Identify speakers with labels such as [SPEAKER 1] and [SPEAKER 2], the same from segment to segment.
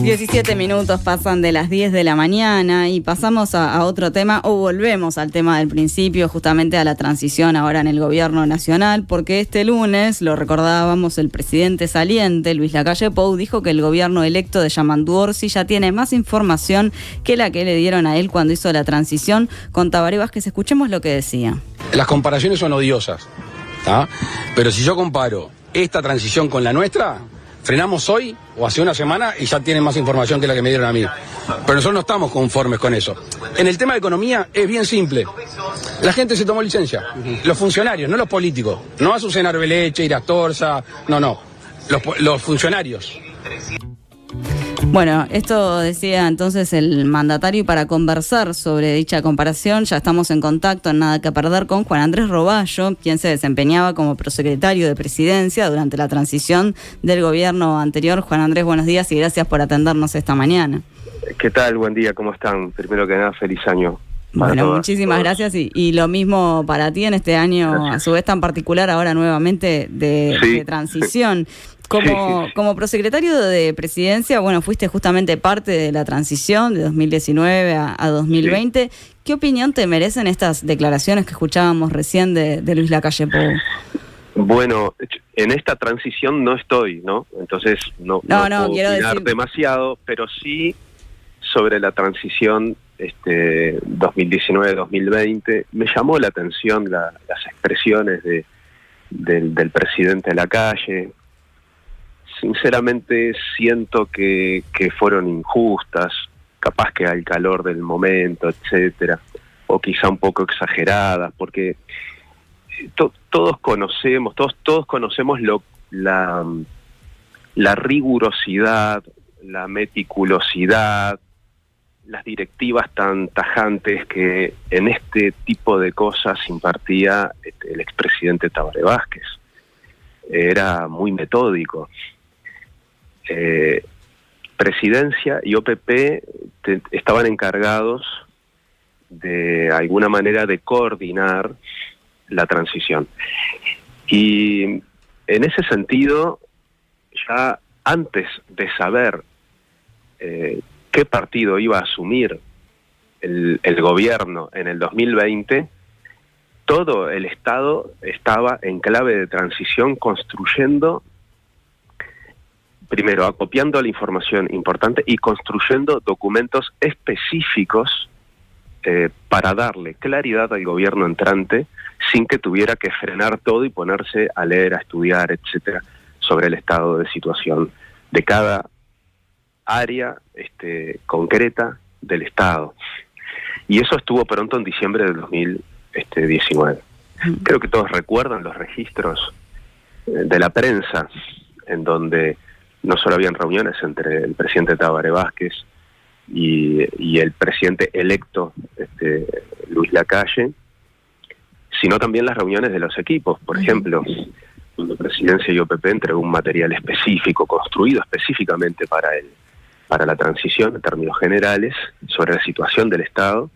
[SPEAKER 1] 17 minutos pasan de las 10 de la mañana y pasamos a otro tema, o volvemos al tema del principio, justamente a la transición ahora en el gobierno nacional, porque este lunes, lo recordábamos, el presidente saliente, Luis Lacalle Pou, dijo que el gobierno electo de Yamandu Orsi ya tiene más información que la que le dieron a él cuando hizo la transición. Con Tabaré Vázquez, escuchemos lo que decía.
[SPEAKER 2] Las comparaciones son odiosas, ¿tá? Pero si yo comparo esta transición con la nuestra, frenamos hoy o hace una semana y ya tienen más información que la que me dieron a mí. Pero nosotros no estamos conformes con eso. En el tema de economía es bien simple. La gente se tomó licencia. Los funcionarios, no los políticos. No Azucena Arbeleche, Irastorza, no. Los funcionarios.
[SPEAKER 1] Bueno, esto decía entonces el mandatario, y para conversar sobre dicha comparación ya estamos en contacto en Nada que Perder con Juan Andrés Roballo, quien se desempeñaba como prosecretario de Presidencia durante la transición del gobierno anterior. Juan Andrés, buenos días y gracias por atendernos esta mañana.
[SPEAKER 3] ¿Qué tal? Buen día, ¿cómo están? Primero que nada, feliz año.
[SPEAKER 1] Bueno, muchísimas gracias y lo mismo para ti en este año, gracias. A su vez tan particular ahora nuevamente de transición. Como prosecretario de Presidencia, bueno, fuiste justamente parte de la transición de 2019 a 2020. Sí. ¿Qué opinión te merecen estas declaraciones que escuchábamos recién de Luis Lacalle Pou?
[SPEAKER 3] Bueno, en esta transición no estoy, ¿no? Entonces no puedo opinar demasiado, pero sí sobre la transición 2019-2020. Me llamó la atención las expresiones del presidente Lacalle. Sinceramente siento que fueron injustas, capaz que al calor del momento, etcétera, o quizá un poco exageradas, porque todos conocemos la rigurosidad, la meticulosidad, las directivas tan tajantes que en este tipo de cosas impartía el expresidente Tabaré Vázquez. Era muy metódico. Presidencia y OPP estaban encargados de alguna manera de coordinar la transición. Y en ese sentido, ya antes de saber qué partido iba a asumir el gobierno en el 2020, todo el Estado estaba en clave de transición construyendo, primero acopiando la información importante y construyendo documentos específicos para darle claridad al gobierno entrante sin que tuviera que frenar todo y ponerse a leer, a estudiar, etcétera, sobre el estado de situación de cada área concreta del Estado. Y eso estuvo pronto en diciembre del 2019. Creo que todos recuerdan los registros de la prensa, en donde no solo habían reuniones entre el presidente Tabaré Vázquez y el presidente electo Luis Lacalle, sino también las reuniones de los equipos. Por ejemplo, cuando Presidencia y OPP entregó un material específico, construido específicamente para la transición en términos generales, sobre la situación del Estado,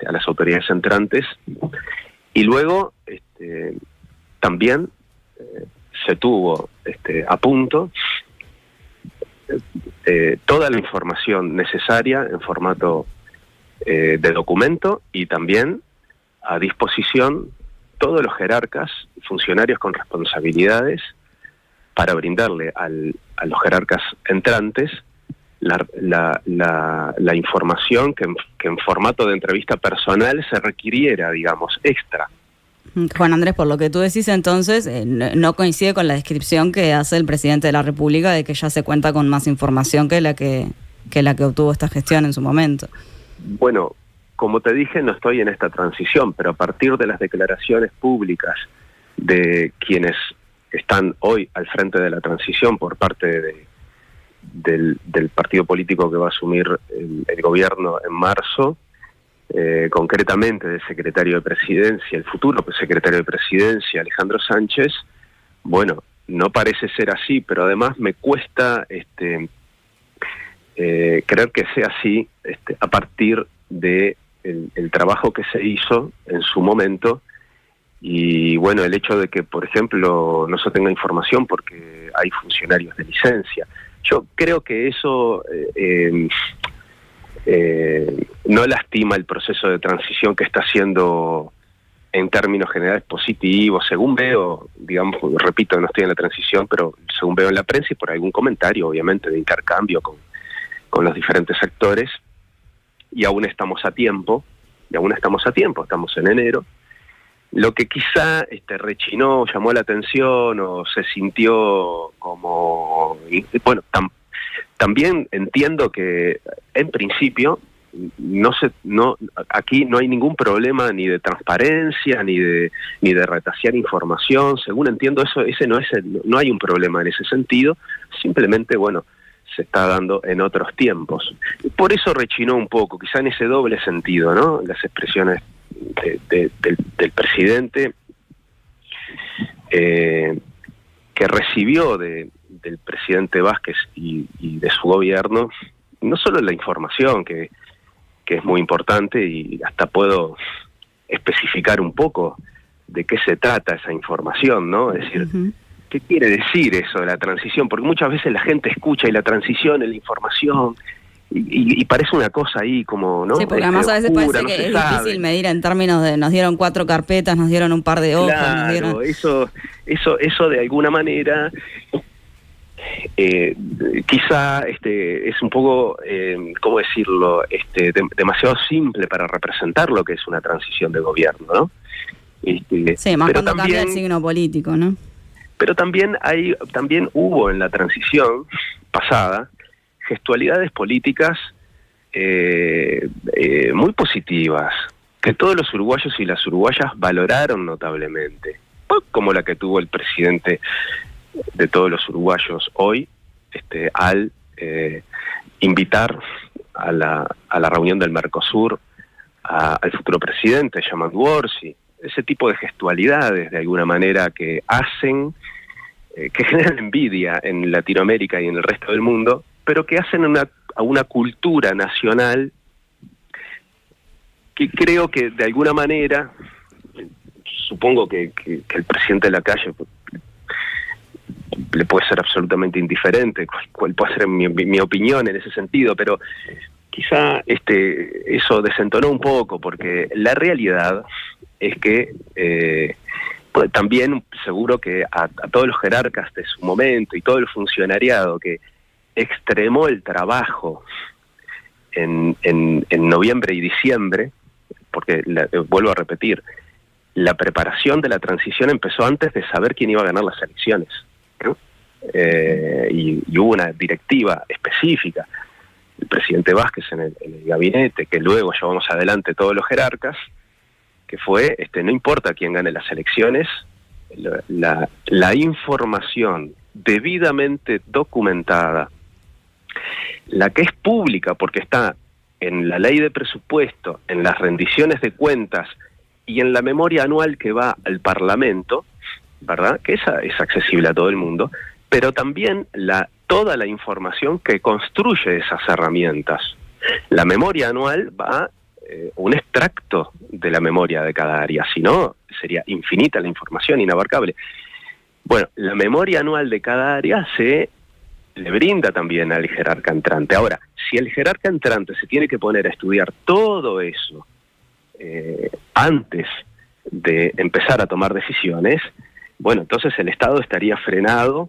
[SPEAKER 3] a las autoridades entrantes, y luego también se tuvo a punto toda la información necesaria en formato de documento y también a disposición todos los jerarcas y funcionarios con responsabilidades para brindarle a los jerarcas entrantes la información que en formato de entrevista personal se requiriera, digamos, extra.
[SPEAKER 1] Juan Andrés, por lo que tú decís entonces, no coincide con la descripción que hace el presidente de la República de que ya se cuenta con más información que la que obtuvo esta gestión en su momento.
[SPEAKER 3] Bueno, como te dije, no estoy en esta transición, pero a partir de las declaraciones públicas de quienes están hoy al frente de la transición por parte del partido político que va a asumir el gobierno en marzo, concretamente del secretario de Presidencia, el futuro secretario de Presidencia, Alejandro Sánchez, bueno, no parece ser así, pero además me cuesta creer que sea así a partir de el trabajo que se hizo en su momento Y bueno, el hecho de que, por ejemplo, no se tenga información porque hay funcionarios de licencia. Yo creo que eso no lastima el proceso de transición que está haciendo en términos generales positivos, según veo, digamos, repito, no estoy en la transición, pero según veo en la prensa y por algún comentario, obviamente, de intercambio con los diferentes actores, y aún estamos a tiempo, estamos en enero. Lo que quizá rechinó, llamó la atención o se sintió como... Bueno, también entiendo que en principio aquí no hay ningún problema ni de transparencia ni de retasear información. Según entiendo, no hay un problema en ese sentido. Simplemente, bueno, se está dando en otros tiempos. Por eso rechinó un poco, quizá en ese doble sentido, ¿no? Las expresiones del presidente que recibió del presidente Vázquez y de su gobierno, no solo la información, que es muy importante, y hasta puedo especificar un poco de qué se trata esa información, ¿no? Es decir, ¿qué quiere decir eso de la transición? Porque muchas veces la gente escucha y la transición es la información, y parece una cosa ahí como, ¿no?
[SPEAKER 1] Sí, porque además a veces parece que es difícil medir en términos de nos dieron 4 carpetas, nos dieron un par de hojas,
[SPEAKER 3] claro,
[SPEAKER 1] nos dieron...
[SPEAKER 3] eso de alguna manera quizá es un poco, ¿cómo decirlo? Demasiado simple para representar lo que es una transición de gobierno, ¿no?
[SPEAKER 1] Sí, más cuando cambia el signo político, ¿no?
[SPEAKER 3] Pero también hubo en la transición pasada gestualidades políticas muy positivas, que todos los uruguayos y las uruguayas valoraron notablemente, como la que tuvo el presidente de todos los uruguayos hoy, al invitar a la reunión del Mercosur al futuro presidente, Yamandu Orsi. Ese tipo de gestualidades, de alguna manera, que hacen, que generan envidia en Latinoamérica y en el resto del mundo, pero que hacen a una cultura nacional que creo que de alguna manera, supongo que el presidente de la calle le puede ser absolutamente indiferente cuál puede ser mi opinión en ese sentido, pero quizá eso desentonó un poco, porque la realidad es que pues, también seguro que a todos los jerarcas de su momento y todo el funcionariado que extremó el trabajo en noviembre y diciembre, porque vuelvo a repetir, la preparación de la transición empezó antes de saber quién iba a ganar las elecciones, ¿no? Y hubo una directiva específica, el presidente Vázquez en el gabinete, que luego llevamos adelante todos los jerarcas, que fue, no importa quién gane las elecciones, la información debidamente documentada, la que es pública porque está en la ley de presupuesto, en las rendiciones de cuentas y en la memoria anual que va al Parlamento, ¿verdad? Que esa es accesible a todo el mundo, pero también toda la información que construye esas herramientas. La memoria anual va un extracto de la memoria de cada área, si no, sería infinita la información, inabarcable. Bueno, la memoria anual de cada área se le brinda también al jerarca entrante. Ahora, si el jerarca entrante se tiene que poner a estudiar todo eso antes de empezar a tomar decisiones, bueno, entonces el Estado estaría frenado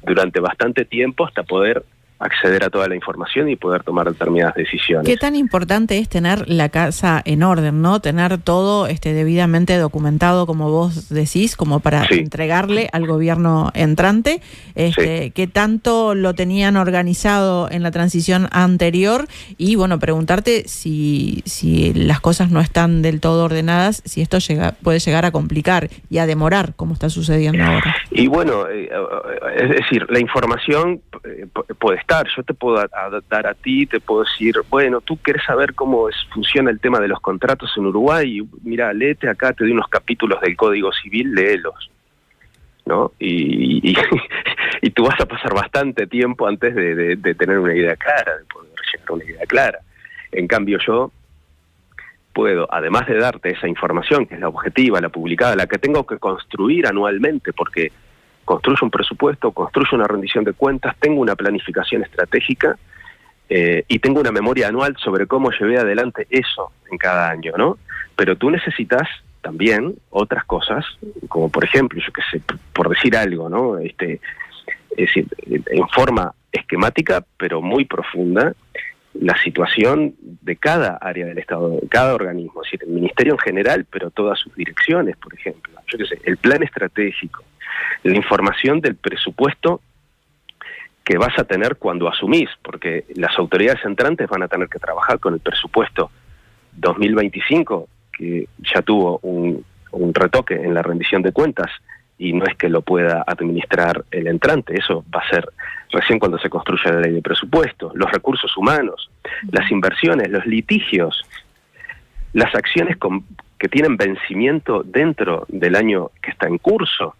[SPEAKER 3] durante bastante tiempo hasta poder acceder a toda la información y poder tomar determinadas decisiones.
[SPEAKER 4] ¿Qué tan importante es tener la casa en orden, no? Tener todo debidamente documentado, como vos decís, como para entregarle al gobierno entrante. ¿Qué tanto lo tenían organizado en la transición anterior? Y bueno, preguntarte si las cosas no están del todo ordenadas, si esto puede llegar a complicar y a demorar, como está sucediendo ahora.
[SPEAKER 3] Y bueno, es decir, la información puede estar. Yo te puedo dar a ti, te puedo decir, bueno, tú querés saber cómo funciona el tema de los contratos en Uruguay, y mira, léete acá, te doy unos capítulos del Código Civil, léelos, ¿no? Y tú vas a pasar bastante tiempo antes de tener una idea clara, de poder llegar a una idea clara. En cambio yo puedo, además de darte esa información, que es la objetiva, la publicada, la que tengo que construir anualmente, porque construyo un presupuesto, construyo una rendición de cuentas, tengo una planificación estratégica y tengo una memoria anual sobre cómo llevé adelante eso en cada año, ¿no? Pero tú necesitas también otras cosas, como por ejemplo, yo qué sé, por decir algo, ¿no? Es decir, en forma esquemática, pero muy profunda, la situación de cada área del Estado, de cada organismo, es decir, el Ministerio en general, pero todas sus direcciones, por ejemplo, yo qué sé, el plan estratégico, la información del presupuesto que vas a tener cuando asumís, porque las autoridades entrantes van a tener que trabajar con el presupuesto 2025, que ya tuvo un retoque en la rendición de cuentas, y no es que lo pueda administrar el entrante, eso va a ser recién cuando se construya la ley de presupuesto, los recursos humanos, las inversiones, los litigios, las acciones que tienen vencimiento dentro del año que está en curso,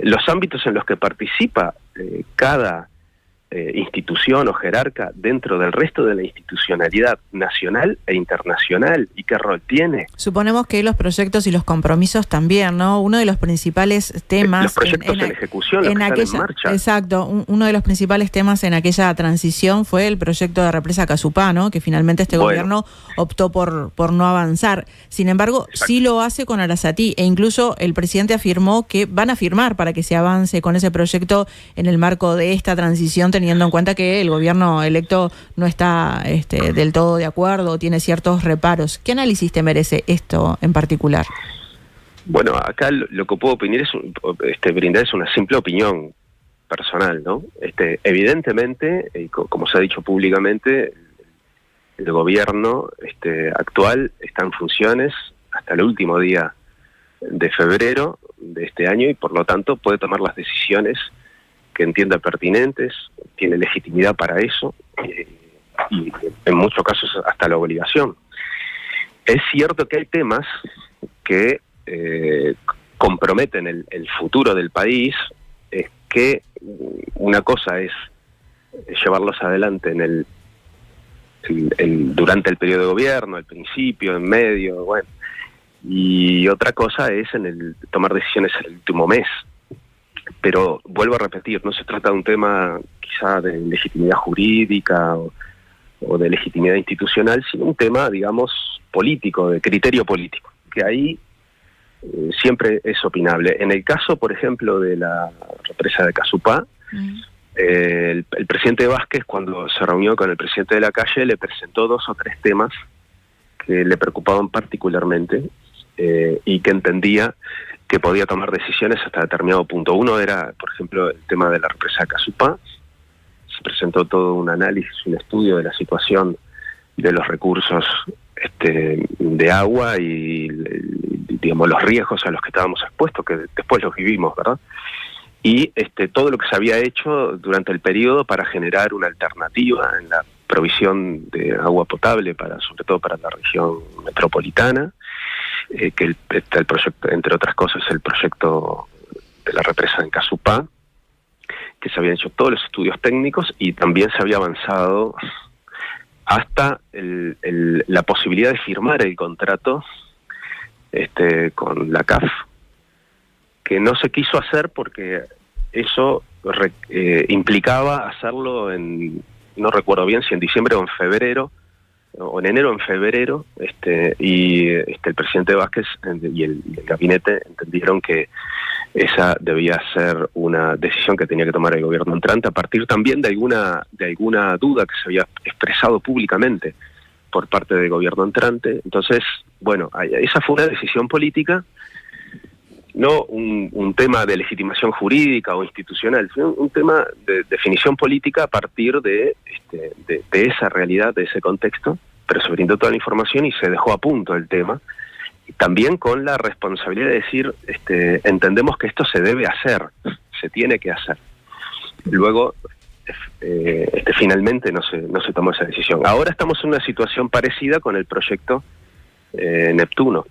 [SPEAKER 3] los ámbitos en los que participa cada institución o jerarca dentro del resto de la institucionalidad nacional e internacional, y qué rol tiene.
[SPEAKER 4] Suponemos que los proyectos y los compromisos también, ¿no? Uno de los principales temas...
[SPEAKER 3] Los proyectos en ejecución, los que están en marcha.
[SPEAKER 4] Exacto, uno de los principales temas en aquella transición fue el proyecto de represa Casupá, ¿no? Que finalmente gobierno optó por no avanzar. Sin embargo, exacto, sí lo hace con Arasatí, e incluso el presidente afirmó que van a firmar para que se avance con ese proyecto en el marco de esta transición, teniendo en cuenta que el gobierno electo no está del todo de acuerdo o tiene ciertos reparos. ¿Qué análisis te merece esto en particular?
[SPEAKER 3] Bueno, acá lo que puedo opinar brindar es una simple opinión personal, ¿no? Evidentemente, como se ha dicho públicamente, el gobierno actual está en funciones hasta el último día de febrero de este año, y por lo tanto puede tomar las decisiones que entienda pertinentes, tiene legitimidad para eso, y en muchos casos hasta la obligación. Es cierto que hay temas que comprometen el futuro del país, es que una cosa es llevarlos adelante durante el periodo de gobierno, al principio, en medio, bueno, y otra cosa es tomar decisiones en el último mes. Pero vuelvo a repetir, no se trata de un tema quizá de legitimidad jurídica o de legitimidad institucional, sino un tema, digamos, político, de criterio político, que ahí siempre es opinable. En el caso, por ejemplo, de la represa de Casupá, el presidente Vázquez, cuando se reunió con el presidente de la Calle, le presentó 2 o 3 temas que le preocupaban particularmente y que entendía que podía tomar decisiones hasta determinado punto. Uno era, por ejemplo, el tema de la represa de Casupá. Se presentó todo un análisis, un estudio de la situación de los recursos de agua y, digamos, los riesgos a los que estábamos expuestos, que después los vivimos, ¿verdad? Y todo lo que se había hecho durante el periodo para generar una alternativa en la provisión de agua potable, sobre todo para la región metropolitana, que el proyecto, entre otras cosas, el proyecto de la represa en Casupá, que se habían hecho todos los estudios técnicos, y también se había avanzado hasta la posibilidad de firmar el contrato con la CAF, que no se quiso hacer porque eso implicaba hacerlo no recuerdo bien si en diciembre o en febrero, o en enero o en febrero, y el presidente Vázquez y el gabinete entendieron que esa debía ser una decisión que tenía que tomar el gobierno entrante, a partir también de alguna duda que se había expresado públicamente por parte del gobierno entrante. Entonces, bueno, esa fue una decisión política, no un tema de legitimación jurídica o institucional, sino un tema de definición política a partir de esa realidad, de ese contexto, pero se brindó toda la información y se dejó a punto el tema, y también con la responsabilidad de decir, entendemos que esto se debe hacer, se tiene que hacer. Luego, finalmente no se tomó esa decisión. Ahora estamos en una situación parecida con el proyecto Neptuno.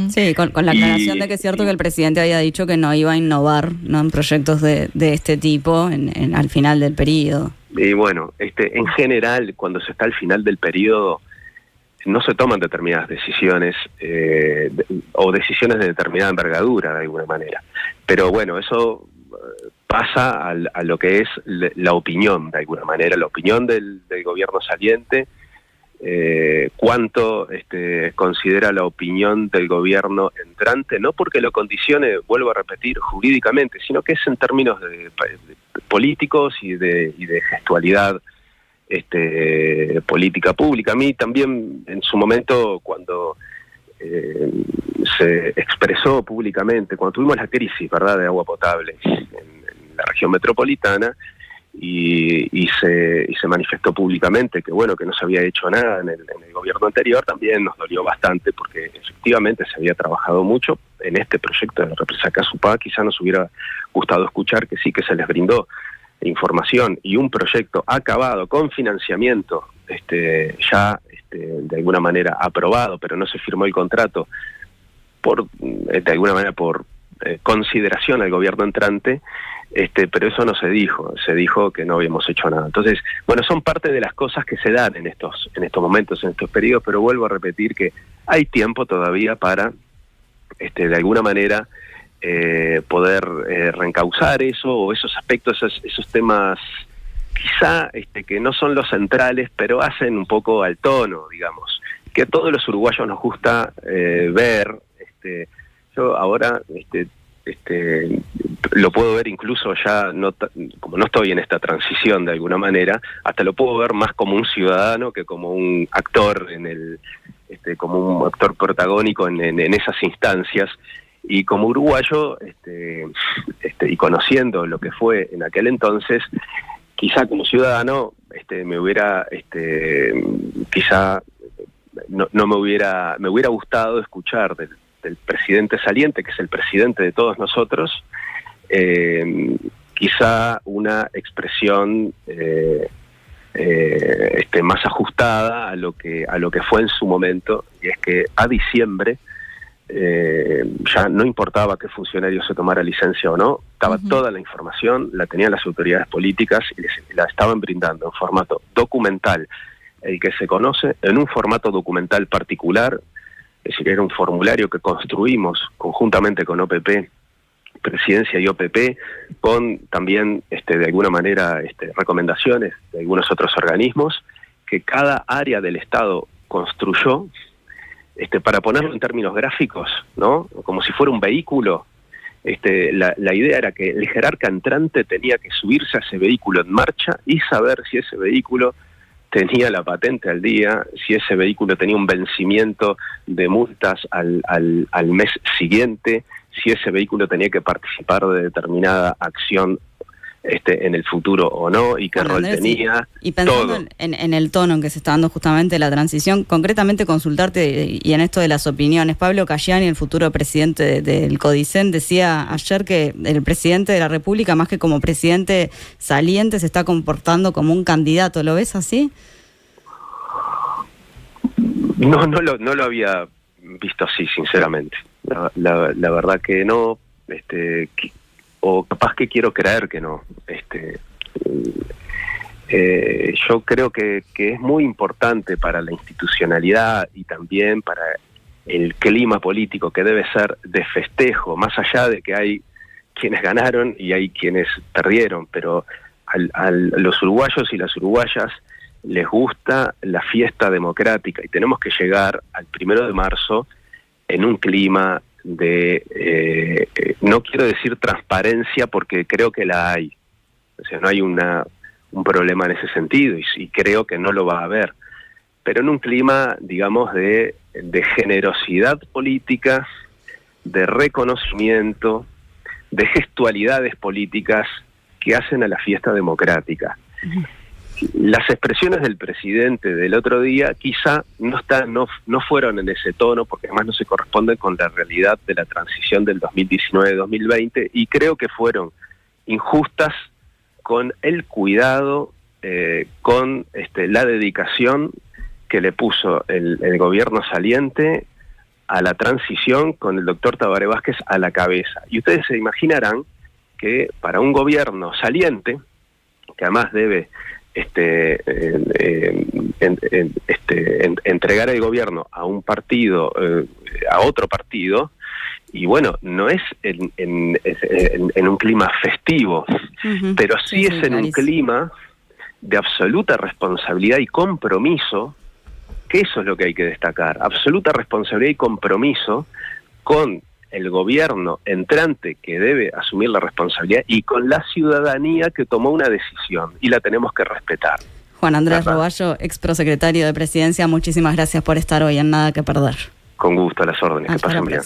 [SPEAKER 1] Sí, con la aclaración de que es cierto que el presidente había dicho que no iba a innovar, ¿no?, en proyectos de este tipo al final del periodo.
[SPEAKER 3] Y bueno, en general, cuando se está al final del periodo, no se toman determinadas decisiones o decisiones de determinada envergadura de alguna manera. Pero bueno, eso pasa a lo que es la opinión de alguna manera, la opinión del gobierno saliente, cuánto considera la opinión del gobierno entrante, no porque lo condicione, vuelvo a repetir, jurídicamente, sino que es en términos de políticos y de gestualidad política pública. A mí también en su momento, cuando se expresó públicamente, cuando tuvimos la crisis, ¿verdad?, de agua potable en la región metropolitana, y se manifestó públicamente que bueno, que no se había hecho nada en el gobierno anterior, también nos dolió bastante, porque efectivamente se había trabajado mucho en este proyecto de la represa Casupá. Quizá nos hubiera gustado escuchar que sí, que se les brindó información y un proyecto acabado con financiamiento ya de alguna manera aprobado, pero no se firmó el contrato de alguna manera por consideración al gobierno entrante, pero eso no se dijo que no habíamos hecho nada. Entonces, bueno, son parte de las cosas que se dan en estos momentos, en estos periodos, pero vuelvo a repetir que hay tiempo todavía para de alguna manera poder reencauzar eso, o esos aspectos, esos temas quizá que no son los centrales, pero hacen un poco al tono, digamos, que a todos los uruguayos nos gusta ver. Yo ahora lo puedo ver incluso ya, como no estoy en esta transición de alguna manera, hasta lo puedo ver más como un ciudadano que como un actor como un actor protagónico en esas instancias. Y como uruguayo, y conociendo lo que fue en aquel entonces, quizá como ciudadano me hubiera, quizá no me hubiera gustado escuchar del presidente saliente, que es el presidente de todos nosotros, quizá una expresión más ajustada a lo que fue en su momento, y es que a diciembre ya no importaba qué funcionario se tomara licencia o no, estaba toda la información, la tenían las autoridades políticas y la estaban brindando en formato documental, el que se conoce, en un formato documental particular. Es decir, era un formulario que construimos conjuntamente con OPP, Presidencia y OPP, con también de alguna manera recomendaciones de algunos otros organismos que cada área del Estado construyó, para ponerlo en términos gráficos, ¿no?, como si fuera un vehículo. La idea era que el jerarca entrante tenía que subirse a ese vehículo en marcha y saber si ese vehículo tenía la patente al día, si ese vehículo tenía un vencimiento de multas al mes siguiente, si ese vehículo tenía que participar de determinada acción en el futuro o no, y qué rol tenía.
[SPEAKER 1] Y pensando en el tono en que se está dando justamente la transición, concretamente consultarte, y en esto de las opiniones, Pablo Cayani, el futuro presidente del CODICEN, decía ayer que el presidente de la República, más que como presidente saliente, se está comportando como un candidato. ¿Lo ves así?
[SPEAKER 3] No lo había visto así, sinceramente. La verdad que no, o capaz que quiero creer que no. Yo creo que es muy importante para la institucionalidad y también para el clima político, que debe ser de festejo, más allá de que hay quienes ganaron y hay quienes perdieron, pero a los uruguayos y las uruguayas les gusta la fiesta democrática, y tenemos que llegar al 1 de marzo en un clima de, no quiero decir transparencia, porque creo que la hay, o sea, no hay un problema en ese sentido, y creo que no lo va a haber, pero en un clima, digamos, de generosidad política, de reconocimiento, de gestualidades políticas que hacen a la fiesta democrática. Las expresiones del presidente del otro día quizá no fueron en ese tono, porque además no se corresponden con la realidad de la transición del 2019-2020, y creo que fueron injustas con el cuidado, con la dedicación que le puso el gobierno saliente a la transición, con el doctor Tabaré Vázquez a la cabeza. Y ustedes se imaginarán que para un gobierno saliente, que además debe entregar el gobierno a un partido, a otro partido, y bueno, no es en un clima festivo, pero sí es en un clima de absoluta responsabilidad y compromiso, que eso es lo que hay que destacar, absoluta responsabilidad y compromiso con el gobierno entrante, que debe asumir la responsabilidad, y con la ciudadanía que tomó una decisión, y la tenemos que respetar.
[SPEAKER 1] Juan Andrés Roballo, ex prosecretario de Presidencia, muchísimas gracias por estar hoy en Nada que Perder.
[SPEAKER 3] Con gusto, a las órdenes. Que pasen bien.